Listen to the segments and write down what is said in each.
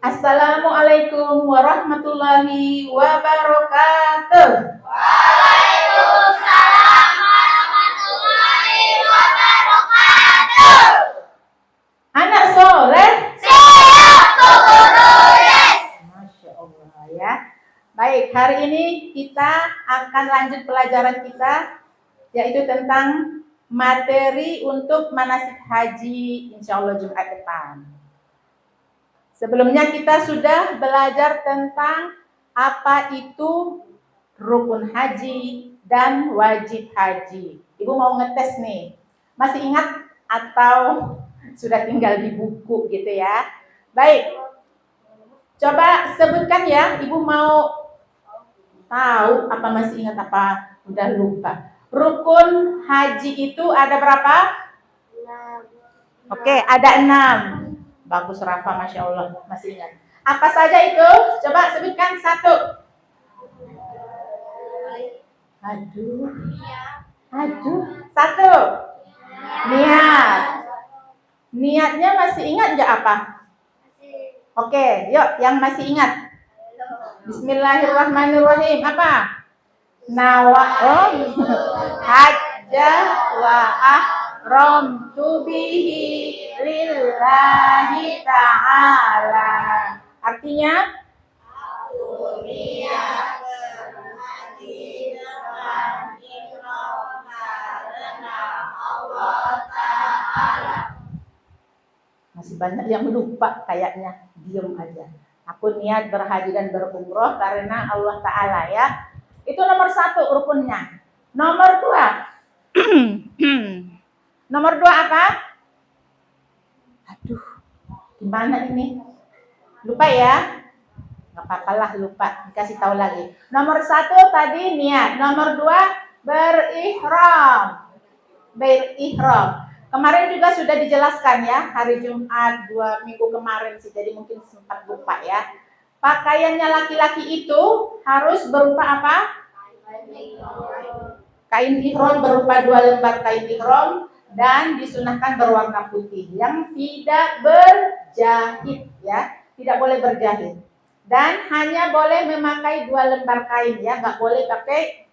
Assalamualaikum warahmatullahi wabarakatuh. Waalaikumsalam warahmatullahi wabarakatuh. Anak soleh, Siap, Bu Guru, yes. Masya Allah ya. Baik, hari ini kita akan lanjut pelajaran kita, yaitu tentang materi untuk manasik haji insya Allah Jumat depan. Sebelumnya kita sudah belajar tentang apa itu rukun haji dan wajib haji. Ibu mau ngetes nih, masih ingat atau sudah tinggal di buku gitu ya? Baik, coba sebutkan ya, Ibu mau tahu apa masih ingat apa udah lupa. Rukun haji itu ada berapa? Oke, ada 6. Bagus Rafa, Masya Allah, masih ingat. Apa saja itu? Coba sebutkan satu. Aduh, satu. Niat. Niatnya masih ingat nggak apa? Oke, yuk yang masih ingat. Bismillahirrahmanirrahim. Apa? Hajja wa ahramtu bihi lillahi ta'ala. Artinya aku niat berhaji dengan ihram karena Allah Ta'ala. Masih banyak yang lupa kayaknya, diam aja. Aku niat berhaji dan berumroh karena Allah Ta'ala ya. Itu nomor 1 rukunnya. Nomor 2. Nomor 2 apa? Aduh, gimana ini? Lupa ya? Gak apa-apa lah lupa, dikasih tahu lagi. Nomor 1 tadi niat. Nomor 2 berihram. Berihram. Kemarin juga sudah dijelaskan ya, hari Jumat 2 minggu kemarin sih, jadi mungkin sempat lupa ya. Pakaiannya laki-laki itu harus berupa apa? Kain ihram berupa 2 lembar kain ihram dan disunahkan berwarna putih yang tidak berjahit ya, tidak boleh berjahit. Dan hanya boleh memakai 2 lembar kain ya, nggak boleh pakai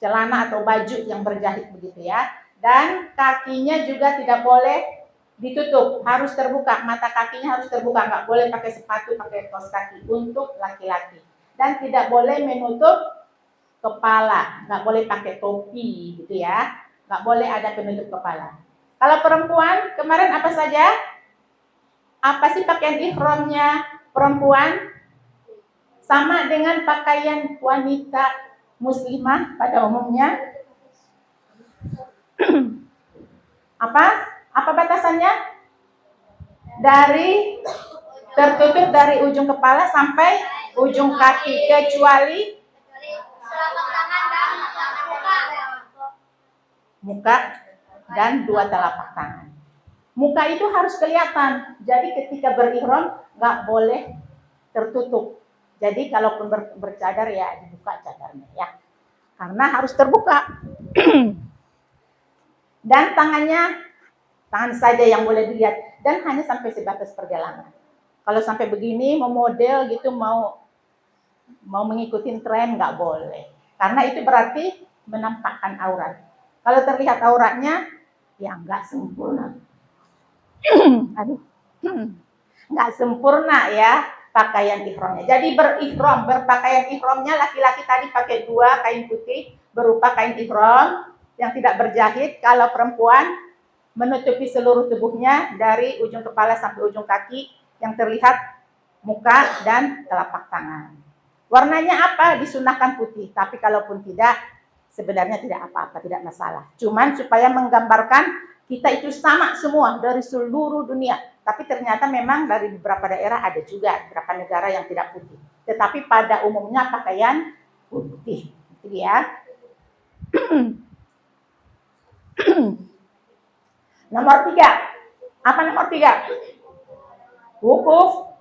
celana atau baju yang berjahit begitu ya. Dan kakinya juga tidak boleh ditutup, harus terbuka, mata kakinya harus terbuka, nggak boleh pakai sepatu, pakai kaos kaki untuk laki-laki. Dan tidak boleh menutup kepala, nggak boleh pakai topi gitu ya, nggak boleh ada penutup kepala. Kalau perempuan kemarin apa saja? Apa sih pakaian ihramnya perempuan? Sama dengan pakaian wanita muslimah pada umumnya. Apa? Apa batasannya? Tertutup dari ujung kepala sampai ujung kaki, kecuali muka dan 2 telapak tangan. Muka itu harus kelihatan. Jadi ketika berihram nggak boleh tertutup. Jadi kalaupun bercadar ya dibuka cadarnya ya. Karena harus terbuka. Dan tangan saja yang boleh dilihat dan hanya sampai sebatas pergelangan. Kalau sampai begini mau model gitu, mau mengikuti tren nggak boleh. Karena itu berarti menampakkan aurat. Kalau terlihat auratnya ya nggak sempurna. Aduh. Nggak sempurna ya pakaian ihramnya. Jadi berpakaian ihramnya laki-laki tadi pakai 2 kain putih berupa kain ihram yang tidak berjahit. Kalau perempuan menutupi seluruh tubuhnya dari ujung kepala sampai ujung kaki yang terlihat muka dan telapak tangan. Warnanya apa? Disunahkan putih, tapi kalaupun tidak, sebenarnya tidak apa-apa, tidak masalah. Cuman supaya menggambarkan kita itu sama semua dari seluruh dunia. Tapi ternyata memang dari beberapa daerah ada juga beberapa negara yang tidak putih. Tetapi pada umumnya pakaian putih. Itu dia. Nomor 3. Apa nomor 3? Wukuf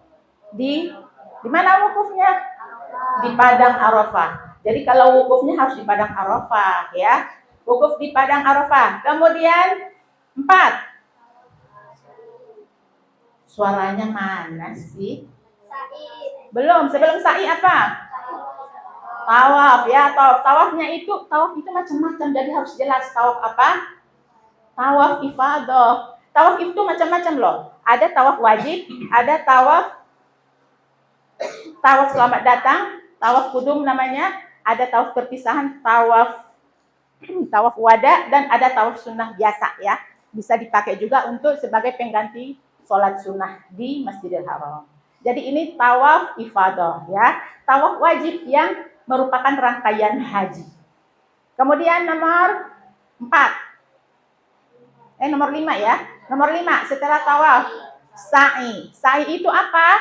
di mana wukufnya? Di Padang Arafah. Jadi kalau wukufnya harus di Padang Arafah ya. Wukuf di Padang Arafah. Kemudian 4. Suaranya mana sih? Belum, sebelum sa'i apa? Tawaf ya, tawaf. Tawaf itu macam-macam, jadi harus jelas tawaf apa? Tawaf ifadah. Tawaf itu macam-macam loh. Ada tawaf wajib, ada tawaf selamat datang, tawaf kudum namanya, ada tawaf perpisahan, tawaf wada, dan ada tawaf sunnah biasa ya. Bisa dipakai juga untuk sebagai pengganti sholat sunnah di Masjidil Haram. Jadi ini tawaf ifadah ya, tawaf wajib yang merupakan rangkaian haji. Kemudian nomor 5 ya. Nomor 5 setelah tawaf, sa'i. Sa'i itu apa?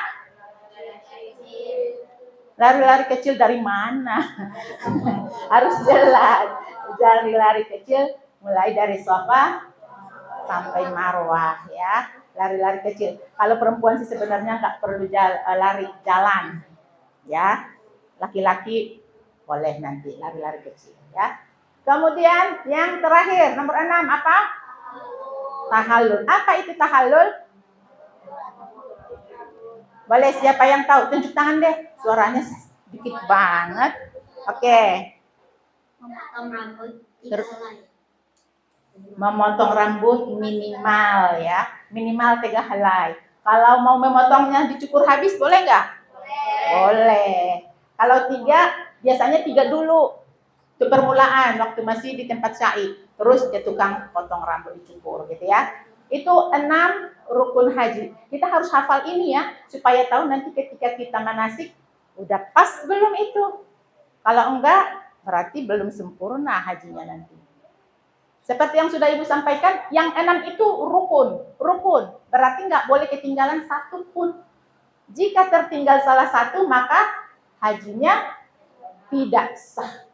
Lari-lari kecil dari mana? Harus jelas. Lari-lari kecil mulai dari Safa sampai Marwah ya. Lari-lari kecil. Kalau perempuan sih sebenarnya nggak perlu lari jalan ya. Laki-laki boleh nanti lari-lari kecil ya. Kemudian yang terakhir nomor 6 apa? Tahallul. Apa itu tahallul? Boleh siapa yang tahu? Tunjuk tangan deh. Suaranya sedikit banget. Oke. Memotong rambut minimal ya. Minimal 3 helai. Kalau mau memotongnya dicukur habis boleh nggak? Boleh. Kalau 3, biasanya 3 dulu. Itu permulaan waktu masih di tempat syai. Terus dia tukang potong rambut dicukur gitu ya. Itu 6 rukun haji. Kita harus hafal ini ya, supaya tahu nanti ketika kita manasik, udah pas belum itu. Kalau enggak, berarti belum sempurna hajinya nanti. Seperti yang sudah Ibu sampaikan, yang 6 itu rukun. Rukun, berarti nggak boleh ketinggalan satu pun. Jika tertinggal salah satu, maka hajinya tidak sah.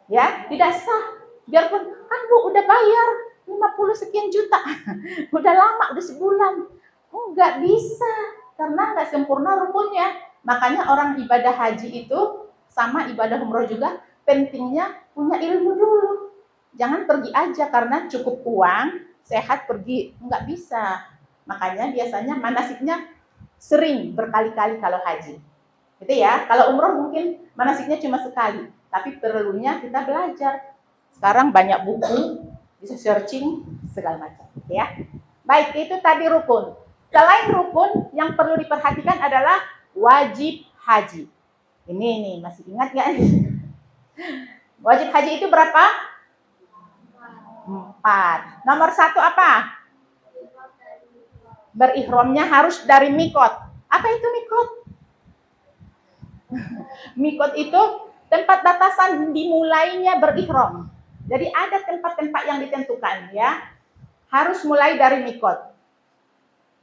Ya, tidak sah. Biarpun, kan Bu udah bayar 50 sekian juta. Udah lama, udah sebulan. Nggak bisa, karena nggak sempurna rukunnya. Makanya orang ibadah haji itu sama ibadah umroh juga, pentingnya punya ilmu dulu. Jangan pergi aja karena cukup uang, sehat pergi. Nggak bisa. Makanya biasanya manasiknya sering berkali-kali kalau haji. Gitu ya. Kalau umroh mungkin manasiknya cuma sekali. Tapi perlunya kita belajar. Sekarang banyak buku, bisa searching segala macam ya. Baik, itu tadi rukun. Selain rukun, yang perlu diperhatikan adalah wajib haji. Ini nih, masih ingat nggak? Wajib haji itu berapa? 4. Nomor 1 apa? Berihramnya harus dari mikot. Apa itu mikot? Mikot itu tempat batasan dimulainya berihram. Jadi ada tempat-tempat yang ditentukan ya. Harus mulai dari mikot.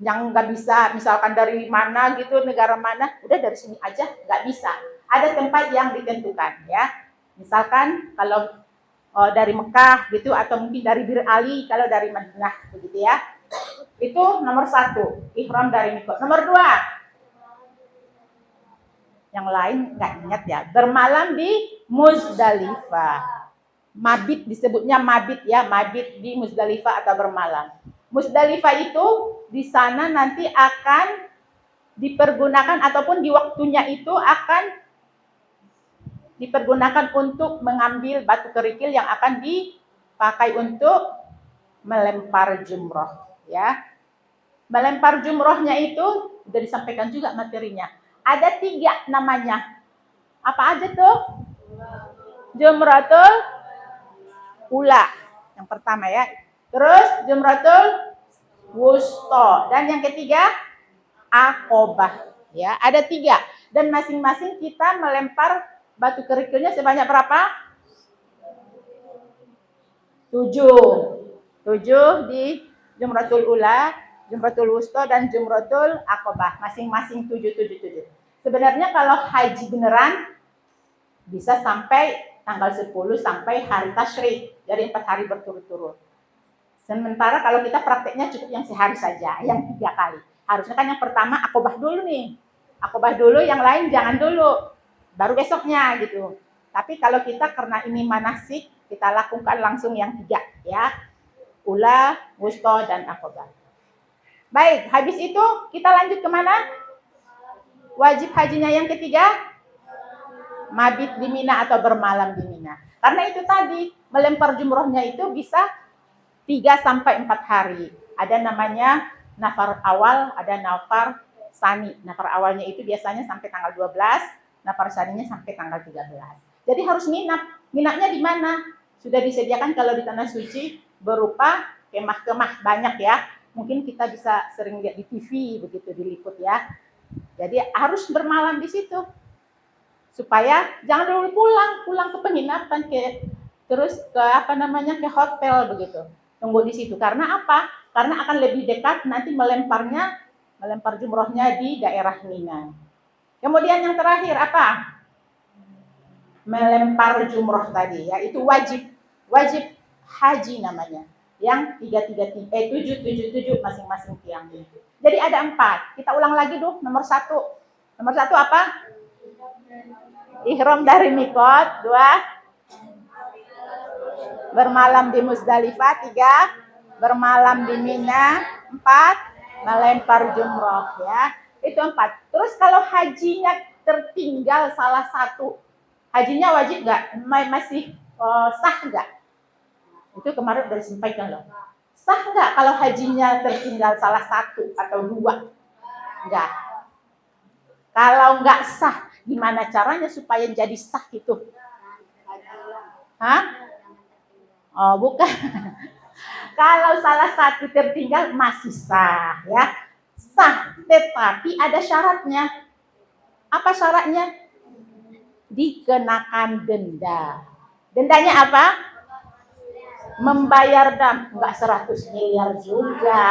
Yang nggak bisa, misalkan dari mana gitu, negara mana, udah dari sini aja, nggak bisa. Ada tempat yang ditentukan ya. Misalkan kalau dari Mekah gitu, atau mungkin dari Bir Ali kalau dari Madinah begitu ya. Itu nomor 1, ihram dari mikot. Nomor 2, yang lain nggak ingat ya, bermalam di Muzdalifah. Mabit disebutnya mabit ya, mabit di Muzdalifah atau bermalam. Muzdalifah itu di sana nanti akan dipergunakan ataupun di waktunya itu akan dipergunakan untuk mengambil batu kerikil yang akan dipakai untuk melempar jumroh ya. Melempar jumrohnya itu sudah disampaikan juga materinya. Ada 3 namanya. Apa aja tuh? Jumratul Ula yang pertama ya. Terus Jumratul Wusta, dan yang ketiga Aqobah ya. Ada 3 dan masing-masing kita melempar batu kerikilnya sebanyak berapa? 7 di Jumratul Ula, Jumratul Wusta, dan Jumratul Aqobah. Masing-masing 7. Sebenarnya kalau haji beneran bisa sampai tanggal 10 sampai hari tasyrik. Jadi 4 hari berturut-turut. Sementara kalau kita prakteknya cukup yang sehari saja, yang 3 kali. Harusnya kan yang pertama Aqobah dulu nih. Aqobah dulu, yang lain jangan dulu. Baru besoknya gitu. Tapi kalau kita karena ini manasik, kita lakukan langsung yang 3 ya. Ula, Wusta, dan Aqobah. Baik, habis itu kita lanjut kemana? Wajib hajinya yang ketiga, mabit di Mina atau bermalam di Mina. Karena itu tadi, melempar jumrohnya itu bisa 3 sampai 4 hari. Ada namanya nafar awal, ada nafar sani. Nafar awalnya itu biasanya sampai tanggal 12, nafar saninya sampai tanggal 13. Jadi harus nginap. Nginapnya di mana? Sudah disediakan kalau di tanah suci berupa kemah-kemah banyak ya. Mungkin kita bisa sering lihat di TV begitu diliput ya. Jadi harus bermalam di situ. Supaya jangan dulu pulang ke penginapan terus ke ke hotel begitu. Tunggu di situ. Karena apa? Karena akan lebih dekat nanti melempar jumrohnya di daerah Mina. Kemudian yang terakhir apa? Melempar jumroh tadi ya, itu wajib haji namanya. Yang 777 masing-masing tiang. Jadi ada 4. Kita ulang lagi nomor 1. Nomor 1 apa? Ihram dari mikot. 2, bermalam di Musdalifah. 3, bermalam di Mina. 4, melempar jumroh ya. Itu 4. Terus kalau hajinya tertinggal salah satu, hajinya wajib nggak? Masih sah nggak? Itu kemarin udah disampaikan loh. Sah nggak kalau hajinya tertinggal salah satu atau 2? Nggak. Kalau nggak sah, gimana caranya supaya jadi sah itu? Hah? Oh, bukan. Kalau salah satu tertinggal masih sah ya. Sah, tetapi ada syaratnya. Apa syaratnya? Dikenakan denda. Dendanya apa? Membayar dam. Enggak 100 miliar juga.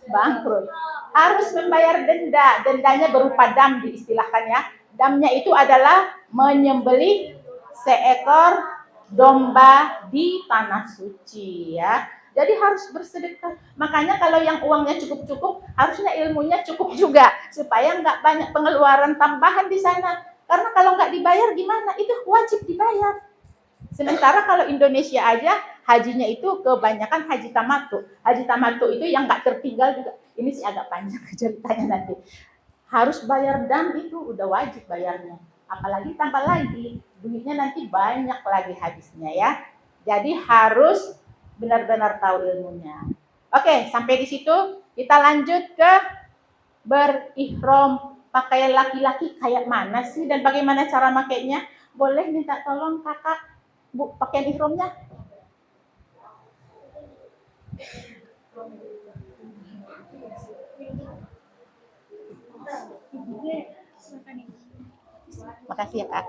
Bangkrut. Harus membayar denda. Dendanya berupa dam diistilahkan ya. Damnya itu adalah menyembelih seekor domba di tanah suci ya. Jadi harus bersedekah. Makanya kalau yang uangnya cukup-cukup, harusnya ilmunya cukup juga. Supaya nggak banyak pengeluaran tambahan di sana. Karena kalau nggak dibayar gimana? Itu wajib dibayar. Sementara kalau Indonesia aja, hajinya itu kebanyakan haji tamattu. Haji tamattu itu yang nggak tertinggal juga. Ini sih agak panjang ceritanya nanti. Harus bayar dam itu udah wajib bayarnya. Apalagi tambah lagi, duitnya nanti banyak lagi habisnya ya. Jadi harus benar-benar tahu ilmunya. Oke, sampai di situ kita lanjut ke berihram. Pakaian laki-laki kayak mana sih dan bagaimana cara makainya? Boleh minta tolong kakak, Bu, pakaian ihramnya? Makasih ya kak.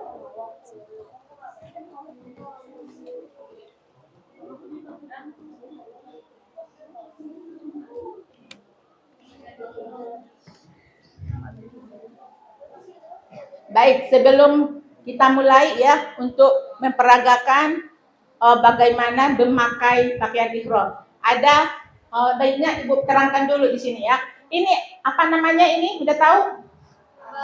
Baik, sebelum kita mulai ya untuk memperagakan bagaimana memakai pakaian ihram. Ada baiknya Ibu terangkan dulu di sini ya. Ini apa namanya ini? Udah tahu?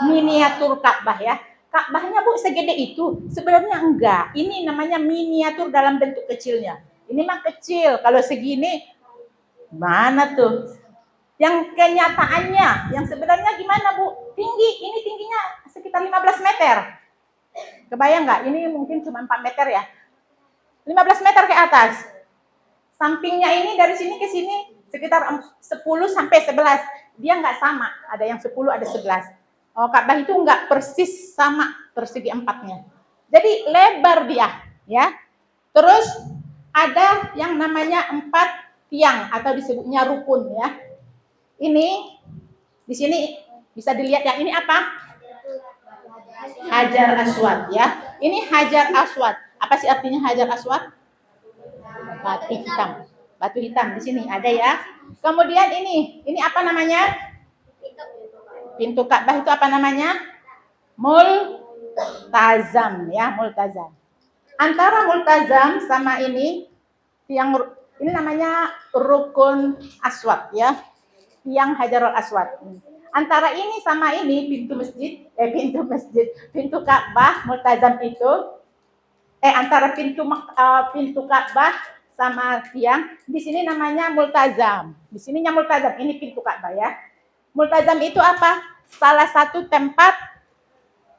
Miniatur Ka'bah ya. Ka'bahnya Bu segede itu? Sebenarnya enggak. Ini namanya miniatur dalam bentuk kecilnya. Ini mah kecil. Kalau segini mana tuh? Yang kenyataannya, yang sebenarnya gimana Bu? Tinggi, ini tingginya sekitar 15 meter. Kebayang nggak? Ini mungkin cuma 4 meter ya. 15 meter ke atas. Sampingnya ini dari sini ke sini sekitar 10 sampai 11. Dia nggak sama. Ada yang 10, ada 11. Oh, Ka'bah itu nggak persis sama persegi empatnya. Jadi lebar dia, ya. Terus ada yang namanya 4 tiang atau disebutnya rukun ya. Ini di sini bisa dilihat ya, ini apa? Hajar Aswad ya. Ini Hajar Aswad. Apa sih artinya Hajar Aswad? Batu hitam. Batu hitam di sini ada ya. Kemudian ini apa namanya? Pintu Ka'bah itu apa namanya? Multazam ya, multazam. Antara multazam sama ini tiang ini namanya rukun aswad ya. Tiang Hajarul Aswad. Antara ini sama ini pintu Ka'bah multazam itu antara pintu Ka'bah sama tiang di sini namanya multazam. Di sininya multazam, ini pintu Ka'bah ya. Multazam itu apa? salah satu tempat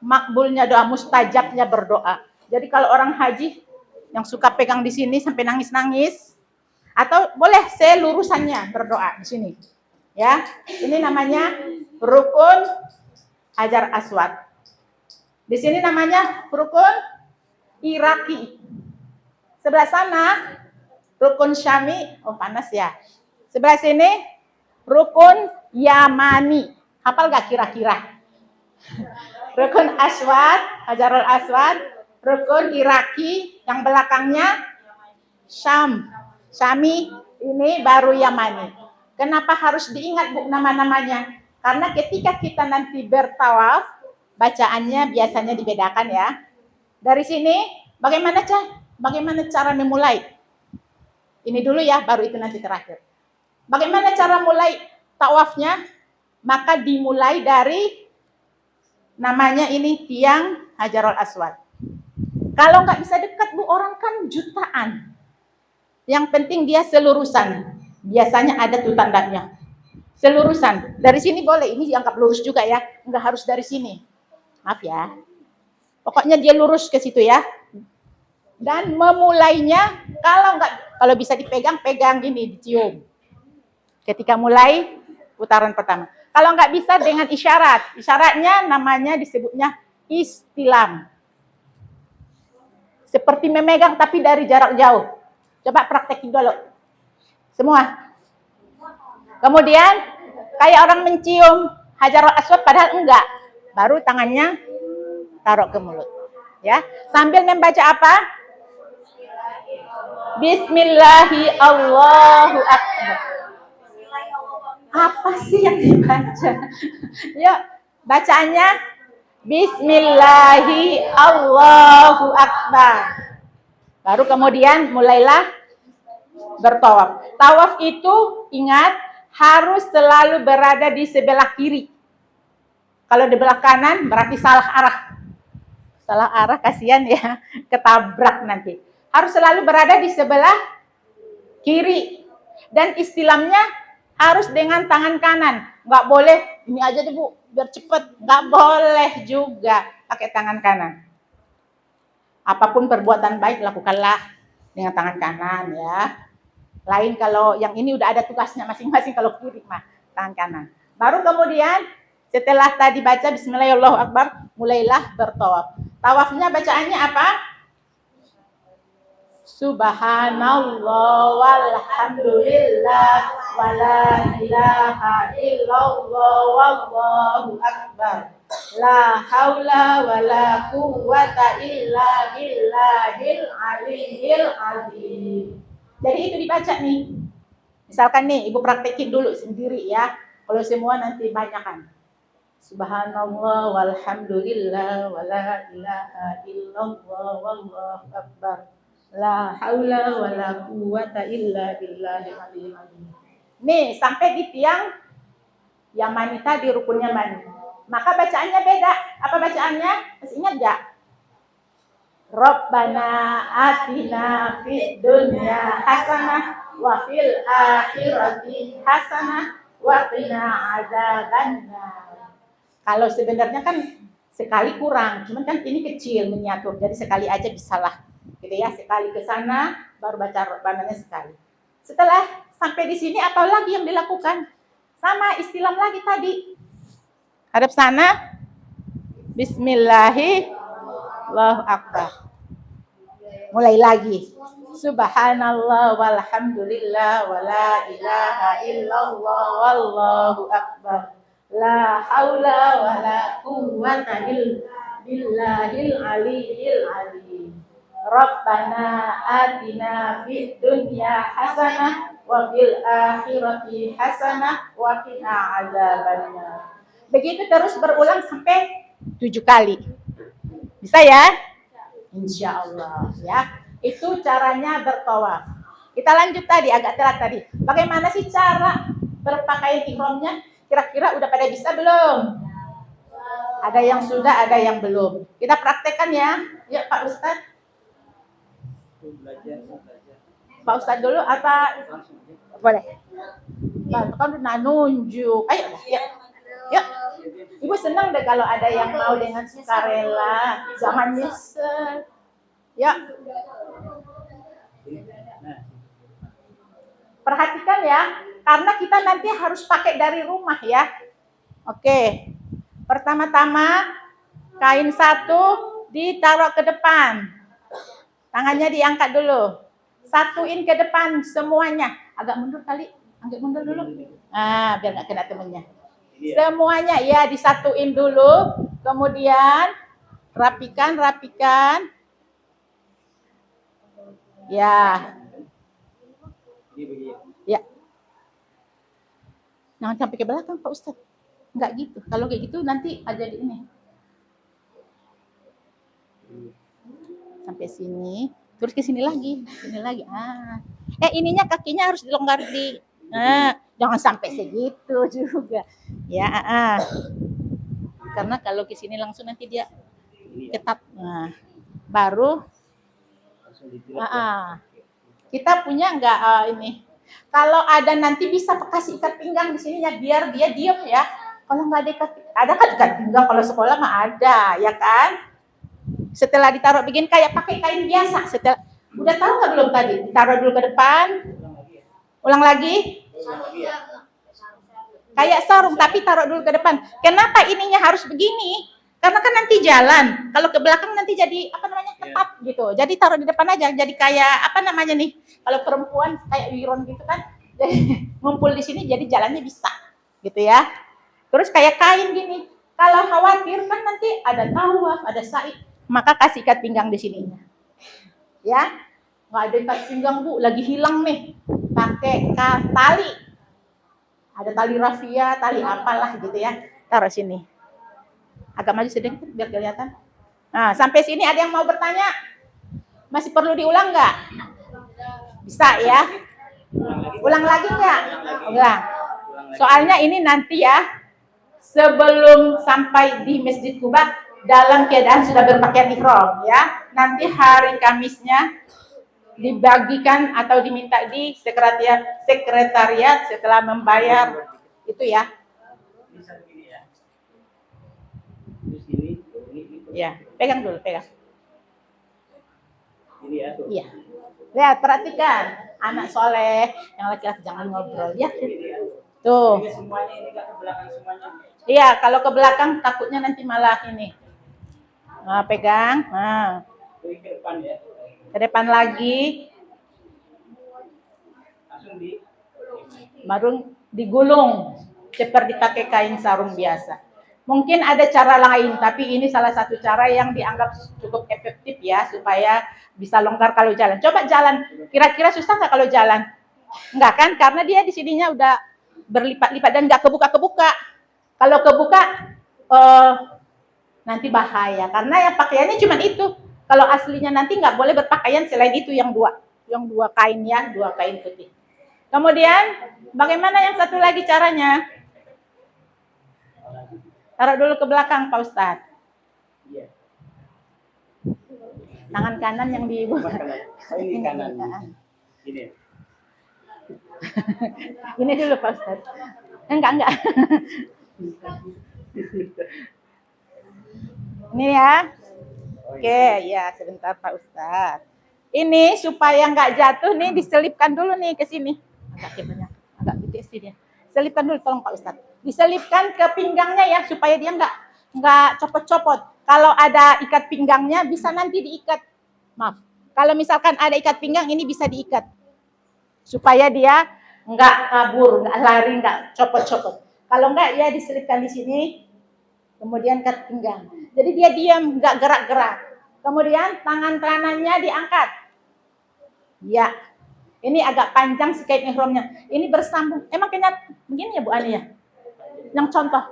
makbulnya doa, mustajabnya berdoa. Jadi kalau orang haji yang suka pegang di sini sampai nangis-nangis, atau boleh selurusannya berdoa di sini. Ya, ini namanya rukun Hajar Aswad. Di sini namanya rukun Iraki. Sebelah sana rukun Syami, oh panas ya. Sebelah sini rukun Yamani. Hafal gak kira-kira? Rukun Aswad, Hajarul Aswad, rukun Iraki, yang belakangnya Syam. Syami, ini baru Yamani. Kenapa harus diingat Bu nama-namanya? Karena ketika kita nanti bertawaf, bacaannya biasanya dibedakan ya. Dari sini, bagaimana cara memulai? Ini dulu ya, baru itu nanti terakhir. Bagaimana cara mulai tawafnya? Maka dimulai dari namanya ini tiang Hajarul Aswad. Kalau nggak bisa dekat Bu, orang kan jutaan. Yang penting dia selurusan. Biasanya ada tuh tandanya. Selurusan. Dari sini boleh, ini dianggap lurus juga ya. Nggak harus dari sini. Maaf ya. Pokoknya dia lurus ke situ ya. Dan memulainya kalau bisa dipegang, pegang gini, dicium. Ketika mulai putaran pertama. Kalau nggak bisa dengan isyarat. Isyaratnya namanya disebutnya istilam. Seperti memegang tapi dari jarak jauh. Coba praktekin dulu. Semua. Kemudian kayak orang mencium Hajarul Aswad padahal enggak. Baru tangannya taruh ke mulut. Ya, sambil membaca apa? Bismillahi Allahu Akbar. Apa sih yang dibaca? Yuk, bacaannya Bismillahi Allahu Akbar. Baru kemudian mulailah bertawaf. Tawaf itu ingat harus selalu berada di sebelah kiri. Kalau di belah kanan berarti salah arah. Salah arah kasihan ya, ketabrak nanti. Harus selalu berada di sebelah kiri. Dan istilamnya harus dengan tangan kanan. Nggak boleh, ini aja deh Bu, biar cepet. Nggak boleh juga pakai tangan kanan. Apapun perbuatan baik lakukanlah dengan tangan kanan ya. Lain kalau yang ini udah ada tugasnya masing-masing, kalau kiri mah tangan kanan. Baru kemudian setelah tadi baca Bismillahirrahmanirrahim, mulailah bertawaf. Tawafnya bacaannya apa? Subhanallah walhamdulillah wala ilaha illallah wallahu akbar. La haula wala quwwata illa billahil aliyyil azim. Jadi itu dibaca nih. Misalkan nih, Ibu praktekin dulu sendiri ya. Kalau semua nanti banyakan. Subhanallah walhamdulillah wala ilaha illallah wallahu akbar. La haula wala quwwata illa billahil aliyyil azim. Nih, sampai di tiang Yamani tadi, rukun Yamani. Maka bacaannya beda. Apa bacaannya? Masih ingat enggak? Rabbana atina fid dunya hasanah wa fil akhirati hasanah wa qina adzabannar. Kalau sebenarnya kan sekali kurang, cuman kan ini kecil miniatur, jadi sekali aja bisalah. Gitu ya, sekali ke sana baru baca Rabbananya sekali. Setelah sampai di sini apa lagi yang dilakukan? Sama istilah lagi tadi. Hadap sana. Bismillahirrahmanirrahim. Allahu Akbar. Mulai lagi. Subhanallah walhamdulillah wala ilaha illallah wallahu akbar. La haula wala quwwata illa billahil aliyyil azim. Rabbana atina fid dunya hasanah wa fil akhirati hasanah wa qina adzabannar. Begitu terus berulang sampai 7 kali. Bisa ya? Insya Allah ya. Itu caranya bertawaf. Kita lanjut tadi, agak telat tadi. Bagaimana sih cara berpakaian ihramnya? Kira-kira udah pada bisa belum? Ada yang sudah, ada yang belum. Kita praktekkan ya. Ya Pak Ustadz. Pak Ustadz dulu apa? Boleh. Kan udah nunjuk. Ayo ya. Yuk, Ibu senang deh kalau ada yang mau dengan sukarela, jangan nyesel. Ya, perhatikan ya, karena kita nanti harus pakai dari rumah ya. Oke, pertama-tama kain satu ditaruh ke depan, tangannya diangkat dulu, satuin ke depan semuanya. Agak mundur kali, agak mundur dulu. Biar nggak kena temennya. Semuanya ya disatuin dulu, kemudian rapikan. Ya. Ya. Jangan sampai ke belakang Pak Ustadz. Enggak gitu. Kalau kayak gitu nanti ada di ini. Sampai sini, terus ke sini lagi. Ininya kakinya harus dilonggar di. Jangan sampai segitu juga. Ya, Karena kalau ke sini langsung nanti dia ketat. Nah, baru kita punya enggak ini? Kalau ada nanti bisa kasih ikat pinggang di sini ya biar dia diem ya. Kalau nggak ada kan ikat pinggang kalau sekolah mah ada ya kan? Setelah ditaruh begini kayak pakai kain biasa. Setelah udah tahu nggak belum tadi? Taruh dulu ke depan. Ulang lagi. Kayak sarung tapi taruh dulu ke depan. Kenapa ininya harus begini? Karena kan nanti jalan. Kalau ke belakang nanti jadi ketat gitu. Jadi taruh di depan aja. Jadi kayak nih? Kalau perempuan kayak wiron gitu kan. Jadi ngumpul di sini jadi jalannya bisa. Gitu ya. Terus kayak kain gini. Kalau khawatir kan nanti ada tawaf, ada sa'i, maka kasih ikat pinggang di sini. Ya. Nggak ada ikat pinggang Bu, lagi hilang nih. Pakai tali. Ada tali rafia, tali apalah gitu ya. Taruh sini. Agak maju sedikit biar kelihatan. Nah, sampai sini ada yang mau bertanya? Masih perlu diulang nggak? Bisa ya? Ulang lagi nggak? Enggak. Soalnya ini nanti ya, sebelum sampai di Masjid Kuba, dalam keadaan sudah berpakaian ihram ya. Nanti hari Kamisnya dibagikan atau diminta di sekretariat setelah membayar itu ya. Ya, pegang dulu, pegang. Ini ya. Iya. Lihat, perhatikan. Anak soleh, yang laki-laki jangan ngobrol ya. Tuh. Iya, kalau ke belakang takutnya nanti malah ini. Nah, pegang. Nah. Ke depan lagi. Baru digulung. Seperti pakai kain sarung biasa. Mungkin ada cara lain, tapi ini salah satu cara yang dianggap cukup efektif ya, supaya bisa longgar kalau jalan. Coba jalan, kira-kira susah nggak kalau jalan? Enggak kan? Karena dia di sininya udah berlipat-lipat dan nggak kebuka-kebuka. Kalau kebuka, nanti bahaya. Karena yang pakaiannya cuma itu. Kalau aslinya nanti nggak boleh berpakaian selain itu yang dua kain ya, dua kain putih. Kemudian, bagaimana yang satu lagi caranya? Taruh dulu ke belakang, Pak Ustadz. Tangan kanan yang di ibu. Ini kanan. Ini. Ini dulu, Pak Ustadz. Enggak. Ini ya. Oke, ya sebentar Pak Ustadz. Ini supaya nggak jatuh nih diselipkan dulu nih ke sini. Agak gede sih dia. Selipkan dulu tolong Pak Ustadz. Diselipkan ke pinggangnya ya supaya dia nggak copot-copot. Kalau ada ikat pinggangnya bisa nanti diikat. Maaf. Kalau misalkan ada ikat pinggang ini bisa diikat. Supaya dia nggak kabur, nggak lari, nggak copot-copot. Kalau nggak ya diselipkan di sini. Kemudian ikat pinggang. Jadi dia diam, nggak gerak-gerak. Kemudian tangan kanannya diangkat. Ya. Ini agak panjang sih kain ihramnya. Ini bersambung. Emang kayaknya begini ya Bu Ani ya? Yang contoh.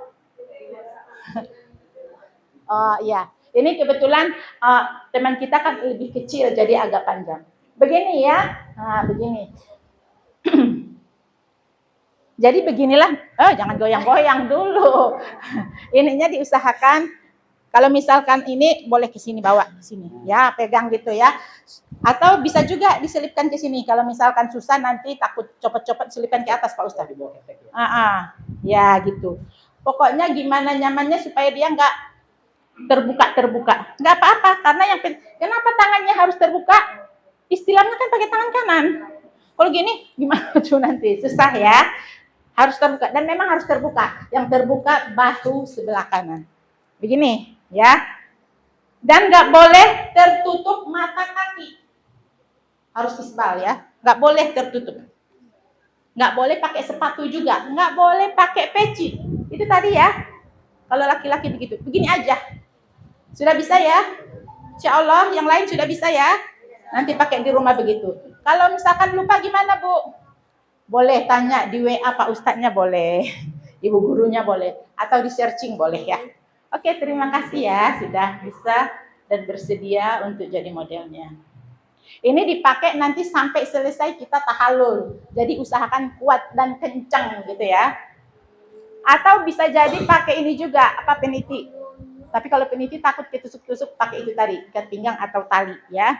Oh iya. Ini kebetulan teman kita kan lebih kecil jadi agak panjang. Begini ya. Nah, begini. Jadi beginilah. Jangan goyang-goyang dulu. Ininya diusahakan. Kalau misalkan ini boleh ke sini bawa ke sini. Ya, pegang gitu ya. Atau bisa juga diselipkan ke sini. Kalau misalkan susah nanti takut copot-copot selipkan ke atas Pak Ustadz. Ya gitu. Pokoknya gimana nyamannya supaya dia nggak terbuka. Nggak apa-apa, karena kenapa tangannya harus terbuka? Istilahnya kan pakai tangan kanan. Kalau gini gimana tuh nanti? Susah ya. Harus terbuka, dan memang harus terbuka. Yang terbuka bahu sebelah kanan. Begini, ya. Dan nggak boleh tertutup mata kaki. Harus isbal ya. Nggak boleh tertutup. Nggak boleh pakai sepatu juga. Nggak boleh pakai peci. Itu tadi ya. Kalau laki-laki begitu. Begini aja. Sudah bisa ya? Insya Allah yang lain sudah bisa ya? Nanti pakai di rumah begitu. Kalau misalkan lupa gimana Bu? Boleh tanya di WA Pak Ustadznya boleh. Ibu gurunya boleh. Atau di searching boleh ya. Oke, terima kasih ya. Sudah bisa dan bersedia untuk jadi modelnya. Ini dipakai nanti sampai selesai kita tahallul. Jadi usahakan kuat dan kencang gitu ya. Atau bisa jadi pakai ini juga, peniti. Tapi kalau peniti takut ketusuk-tusuk, pakai itu tadi, ikat pinggang atau tali ya.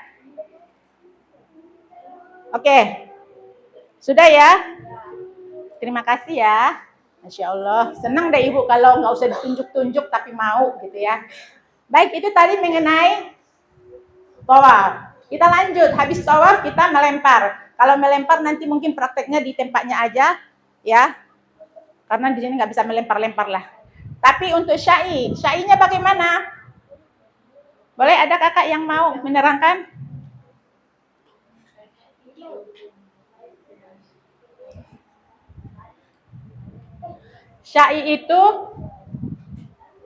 Oke. Sudah ya? Terima kasih ya. Masya Allah. Senang deh Ibu kalau nggak usah ditunjuk-tunjuk tapi mau gitu ya. Baik, itu tadi mengenai tawaf. Kita lanjut, habis tawaf kita melempar. Kalau melempar nanti mungkin prakteknya di tempatnya aja ya. Karena di sini nggak bisa melempar-lempar lah. Tapi untuk syai'nya bagaimana? Boleh ada kakak yang mau menerangkan? Syai itu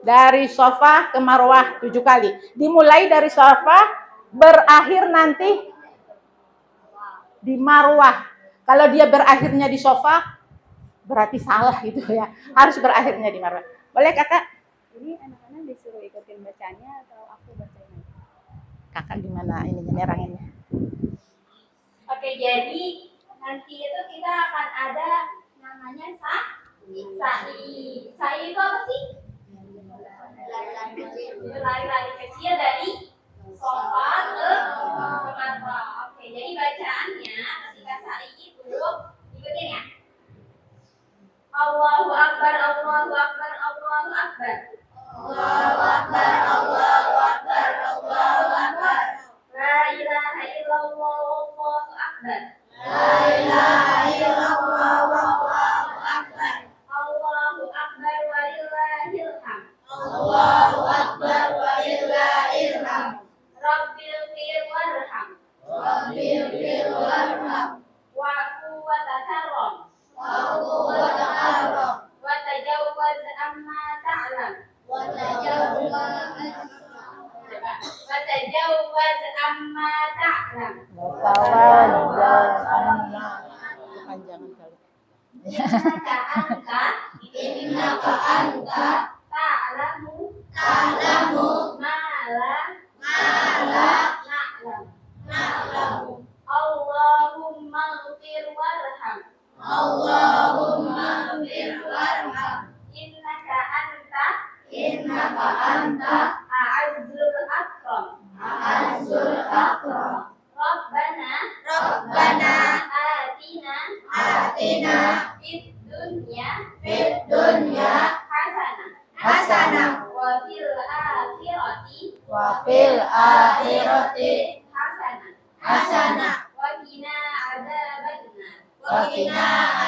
dari Safa ke Marwah 7 kali. Dimulai dari Safa, berakhir nanti di Marwah. Kalau dia berakhirnya di Safa, berarti salah gitu ya. Harus berakhirnya di Marwah. Boleh kakak? Ini anak-anak disuruh ikutin bacanya atau aku bacain? Kakak gimana ini neranginnya? Oke, jadi nanti itu kita akan ada namanya sa'i. Sa'i itu apa sih? Lari-lari kecil dari sofa ke Marwah. Oke, jadi bacaannya ketika sa'i itu ikutin ya. Allahu Akbar, Allahu Akbar, Allahu Akbar. Allahu Akbar, Allahu Akbar, Allahu Akbar. La ilaha illallah, Allahu Akbar. La ilaha illallah, Allahu Akbar. Allahu Akbar walillahil hamd. Allahu Akbar walillahil hamd. Rabbil fir warham. Rabbil fir warham. Wa'fu wa takarram. Wa'fu wa takarram. Wa tajawwaz amma ta'lam. Wa tajawwaz amma ta'lam. Panjangan kali. Innaka anta ta'lamu ma la na'lam. Allahumma ighfir warham. Allahumma ighfir warham. Innaka anta a'azzul akram. Rabbana atina fid dunya hasanah wa fil akhirati hasanah wa qina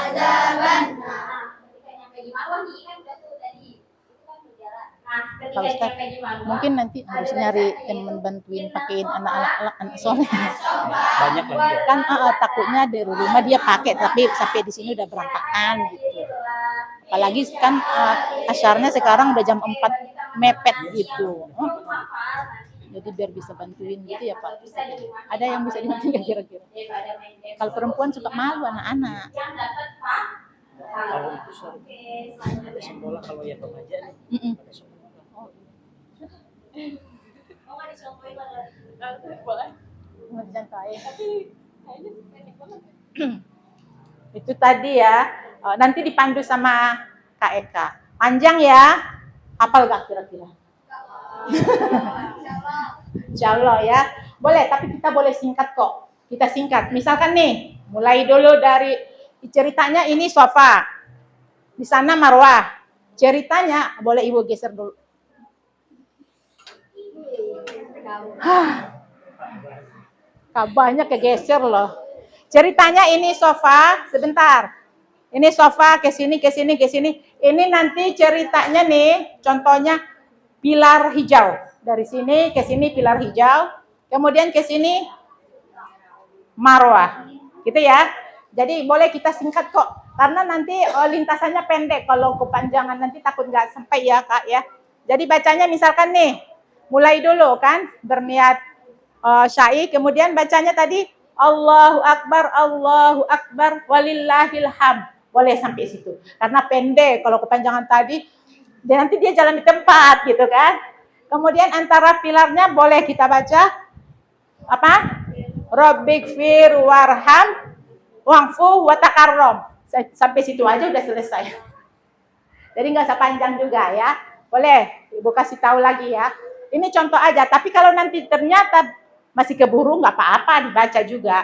adzabannar. Ketika nyampe di Marwah nih kan udah tuh tadi itu kan berjalan. Nah, Pak ketika Ustadz, nyampe di Marwah mungkin nanti harus nyari teman bantuin pakein anak soleh. Banyak lagi ya. Kan takutnya dari rumah dia pakai tapi sampai di sini udah berantakan gitu. Apalagi kan asyarnya sekarang udah jam 4 mepet gitu. Jadi biar bisa bantuin gitu ya Pak. Ada yang bisa dibantu kira-kira? Kalau perempuan suka malu anak-anak. Kalau itu ada sekolah kalau ya aja nih. Ada sekolah. Itu tadi ya. Nanti dipandu sama Kak Eka. Panjang ya. Hafal gak kira-kira? Insya Allah ya. Boleh, tapi kita boleh singkat kok. Kita singkat. Misalkan nih, mulai dulu dari ceritanya ini Safa. Di sana Marwah. Ceritanya, boleh Ibu geser dulu. Banyak kegeser loh. Ceritanya ini sofa, sebentar. Ini sofa ke sini, ke sini, ke sini. Ini nanti ceritanya nih, contohnya pilar hijau. Dari sini ke sini pilar hijau, kemudian ke sini marwah. Gitu ya. Jadi boleh kita singkat kok. Karena nanti lintasannya pendek. Kalau kepanjangan nanti takut nggak sampai ya Kak ya. Jadi bacanya misalkan nih, mulai dulu kan berniat syai, kemudian bacanya tadi Allahu Akbar, walillahil hamd. Boleh sampai situ. Karena pendek, kalau kepanjangan tadi, dan nanti dia jalan di tempat gitu kan. Kemudian antara pilarnya boleh kita baca apa? Rabbighfir warham wa'fu wa takarrom. Sampai situ aja udah selesai. Jadi nggak usah panjang juga ya. Boleh, Ibu kasih tahu lagi ya. Ini contoh aja, tapi kalau nanti ternyata masih keburu nggak apa-apa dibaca juga.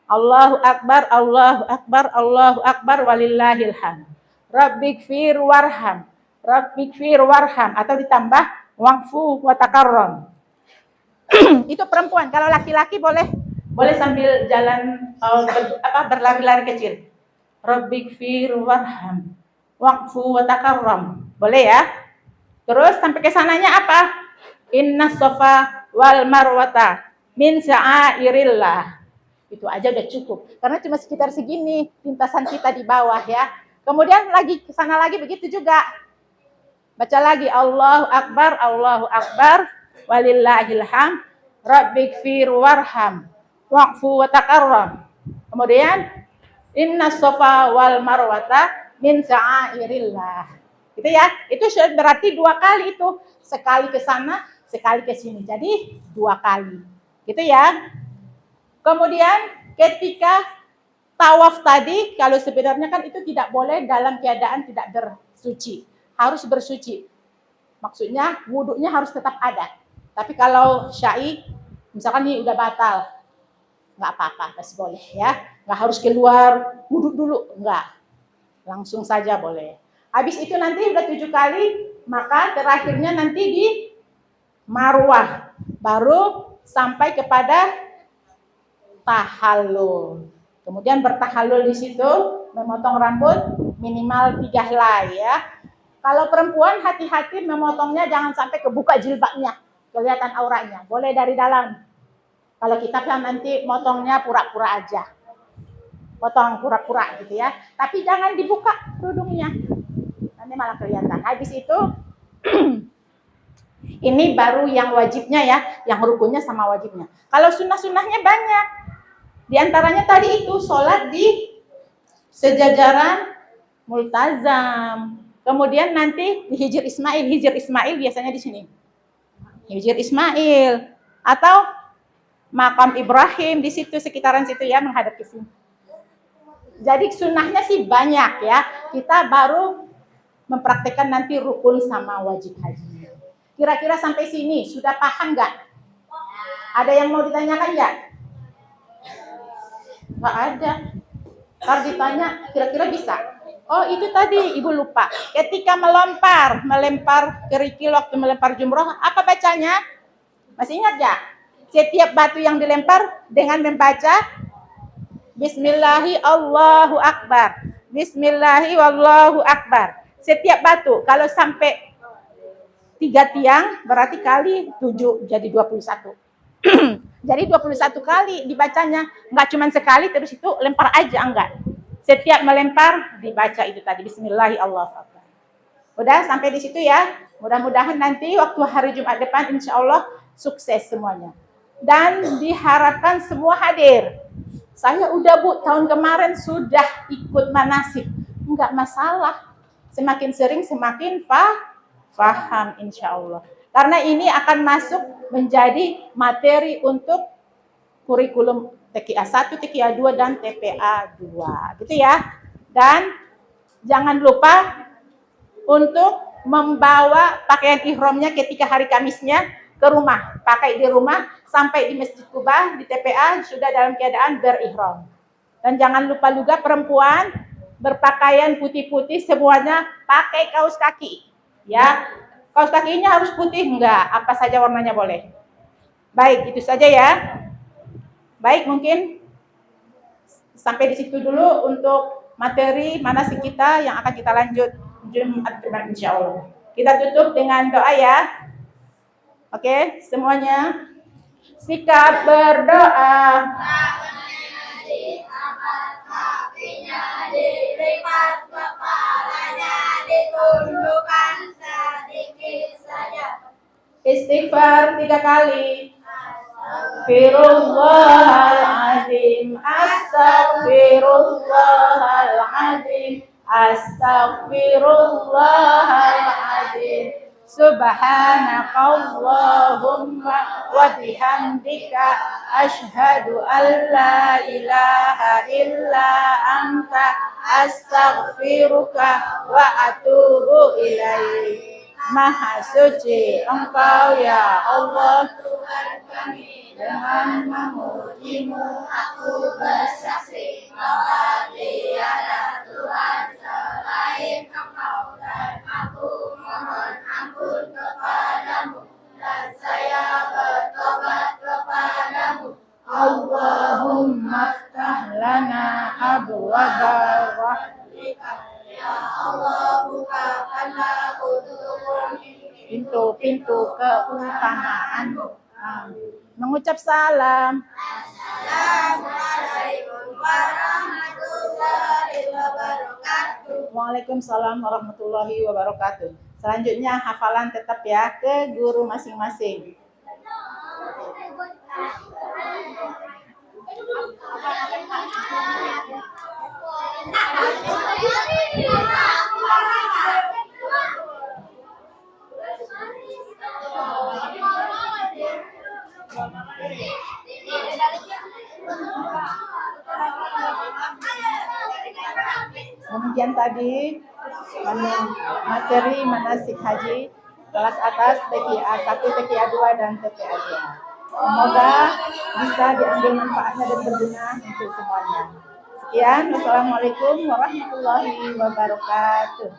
Allahu Akbar, Allahu Akbar, Allahu Akbar, walillahil hamd. Rabbighfir warham, Rabbighfir warham, atau ditambah wa'fu wa takarrom. Itu perempuan. Kalau laki-laki boleh sambil jalan berlari-lari kecil. Rabbighfir warham, wa'fu wa takarrom. Boleh ya? Terus sampai ke sananya apa? Inna sofa wal marwata min sya'airillah. Itu aja udah cukup. Karena cuma sekitar segini lintasan kita di bawah ya. Kemudian lagi ke sana lagi begitu juga. Baca lagi Allahu Akbar, walillahil hamd, Rabbighfir warham, wa'fu wa takarrom. Kemudian inna sofa wal marwata min sya'airillah. Gitu ya. Itu berarti 2 kali itu. Sekali ke sana, sekali ke sini. Jadi 2 kali. Gitu ya. Kemudian ketika tawaf tadi, kalau sebenarnya kan itu tidak boleh dalam keadaan tidak bersuci. Harus bersuci. Maksudnya wudhunya harus tetap ada. Tapi kalau syai, misalkan ini udah batal, nggak apa-apa, masih boleh ya. Nggak harus keluar wudhu dulu, nggak. Langsung saja boleh. Habis itu nanti udah 7 kali, maka terakhirnya nanti di marwah. Baru sampai kepada tahallul. Kemudian bertahallul di situ, memotong rambut minimal 3 helai ya. Kalau perempuan hati-hati memotongnya, jangan sampai kebuka jilbabnya, kelihatan auranya. Boleh dari dalam. Kalau kita kan nanti motongnya pura-pura aja. Potong pura-pura gitu ya. Tapi jangan dibuka kerudungnya. Nanti malah kelihatan. Habis itu ini baru yang wajibnya ya, yang rukunnya sama wajibnya. Kalau sunnah-sunnahnya banyak. Di antaranya tadi itu sholat di sejajaran multazam. Kemudian nanti di Hijr Ismail. Hijr Ismail biasanya di sini. Hijr Ismail atau makam Ibrahim di situ, sekitaran situ ya, menghadap ke sini. Jadi sunnahnya sih banyak ya. Kita baru mempraktekkan nanti rukun sama wajib haji. Kira-kira sampai sini sudah paham nggak? Ada yang mau ditanyakan nggak? Nggak ada. Kalau ditanya, kira-kira bisa. Oh itu tadi Ibu lupa. Ketika melempar kerikil waktu melempar jumroh, apa bacanya? Masih ingat ya? Setiap batu yang dilempar dengan membaca Bismillahi Allahu Akbar. Bismillahi Wallahu Akbar. Setiap batu, kalau sampai 3 tiang, berarti kali 7, jadi 21. Jadi 21 kali dibacanya, nggak cuma sekali terus itu lempar aja, enggak. Setiap melempar dibaca itu tadi Bismillahi Allahu Akbar. Udah sampai di situ ya. Mudah-mudahan nanti waktu hari Jumat depan insya Allah sukses semuanya. Dan diharapkan semua hadir. Saya udah Bu, tahun kemarin sudah ikut manasik. Enggak masalah. Semakin sering semakin paham insya Allah. Karena ini akan masuk menjadi materi untuk kurikulum TKA 1, TKA 2, dan TPA 2. Gitu ya. Dan jangan lupa untuk membawa pakaian ihramnya ketika hari Kamisnya ke rumah. Pakai di rumah sampai di Masjid Kuba, di TPA sudah dalam keadaan berihram. Dan jangan lupa juga perempuan berpakaian putih-putih semuanya pakai kaos kaki. Ya, kaos kakinya harus putih enggak? Apa saja warnanya boleh. Baik, itu saja ya. Baik, mungkin sampai di situ dulu untuk materi manasik kita yang akan kita lanjut Jumat depan insya Allah. Kita tutup dengan doa ya. Oke, semuanya sikap berdoa. Dilipat kepalanya, ditundukkan sedikit saja. Istighfar 3 kali. Astaghfirullahaladzim, astaghfirullahaladzim, astaghfirullahaladzim. Subhanakallahumma wa bihamdika asyhadu an la ilaha illa anta astaghfiruka wa atubu ilaik. Maha suci Engkau ya Allah, Tuhan kami, dengan memujimu aku bersaksi bahwa tiada Tuhan selain Engkau, dan aku mohon ampun kepadamu, dan saya bertobat kepadamu. Allahumma ftah lana abwaaba rahmatika. Ya Allah, bukakanlah untukku pintu-pintu keutamaanmu. Mengucap salam. Assalamualaikum warahmatullahi wabarakatuh. Waalaikumsalam warahmatullahi wabarakatuh. Selanjutnya hafalan tetap ya ke guru masing-masing. Demikian tadi materi manasik haji kelas atas TKA 1, TKA 2 dan TKA 2. Semoga bisa diambil manfaatnya dan berguna untuk semuanya. Sekian, wassalamualaikum warahmatullahi wabarakatuh.